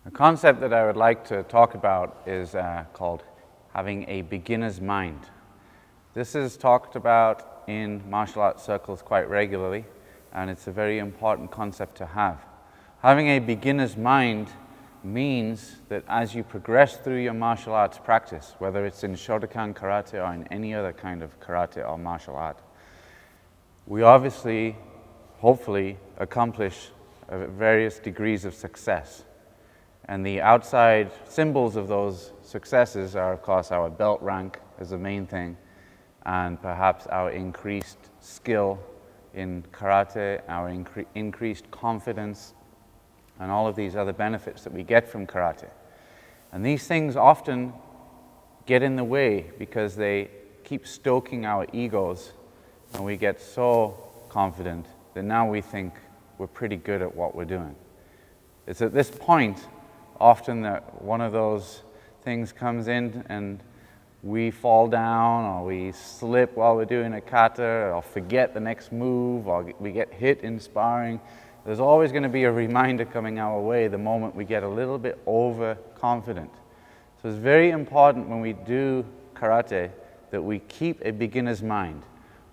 A concept that I would like to talk about is called having a beginner's mind. This is talked about in martial arts circles quite regularly, and it's a very important concept to have. Having a beginner's mind means that as you progress through your martial arts practice, whether it's in Shotokan karate or in any other kind of karate or martial art, we obviously, hopefully, accomplish various degrees of success. And the outside symbols of those successes are, of course, our belt rank is the main thing, and perhaps our increased skill in karate, our increased confidence, and all of these other benefits that we get from karate. And these things often get in the way because they keep stoking our egos, and we get so confident that now we think we're pretty good at what we're doing. It's at this point often that one of those things comes in and we fall down, or we slip while we're doing a kata, or forget the next move, or we get hit in sparring. There's always going to be a reminder coming our way the moment we get a little bit overconfident. So it's very important when we do karate that we keep a beginner's mind.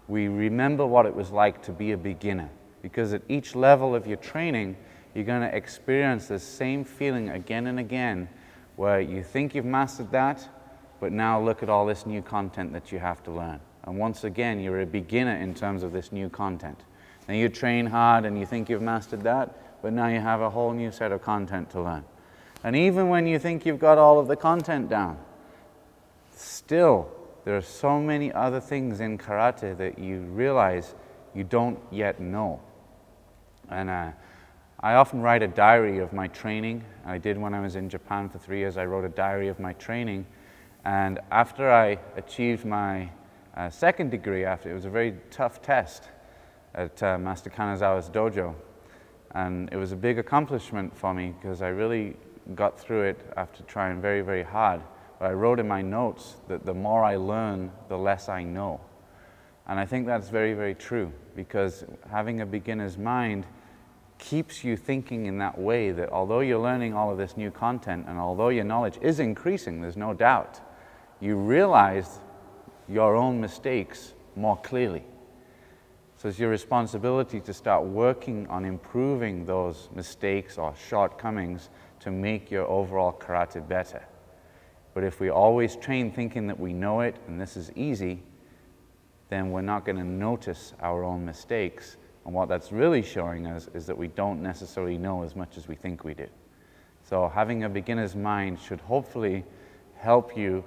We remember what it was like to be a beginner, because at each level of your training, you're going to experience the same feeling again and again, where you think you've mastered that, but now look at all this new content that you have to learn. And once again, you're a beginner in terms of this new content. Now you train hard and you think you've mastered that, but now you have a whole new set of content to learn. And even when you think you've got all of the content down, still, there are so many other things in karate that you realize you don't yet know. And I often write a diary of my training. I did when I was in Japan for 3 years. I wrote a diary of my training. And after I achieved my second degree, it was a very tough test at Master Kanazawa's dojo. And it was a big accomplishment for me because I really got through it after trying very, very hard. But I wrote in my notes that the more I learn, the less I know. And I think that's very, very true, because having a beginner's mind keeps you thinking in that way, that although you're learning all of this new content and although your knowledge is increasing, there's no doubt, you realize your own mistakes more clearly. So it's your responsibility to start working on improving those mistakes or shortcomings to make your overall karate better. But if we always train thinking that we know it and this is easy, then we're not going to notice our own mistakes. And what that's really showing us is that we don't necessarily know as much as we think we do. So having a beginner's mind should hopefully help you,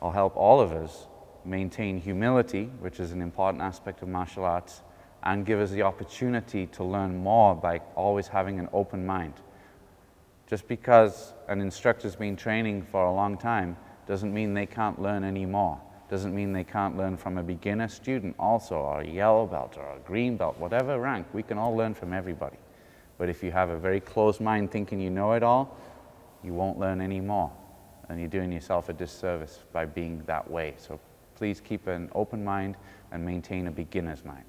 or help all of us, maintain humility, which is an important aspect of martial arts, and give us the opportunity to learn more by always having an open mind. Just because an instructor's been training for a long time doesn't mean they can't learn any more. Doesn't mean they can't learn from a beginner student also, or a yellow belt, or a green belt, whatever rank. We can all learn from everybody. But if you have a very closed mind thinking you know it all, you won't learn any more. And you're doing yourself a disservice by being that way. So please keep an open mind and maintain a beginner's mind.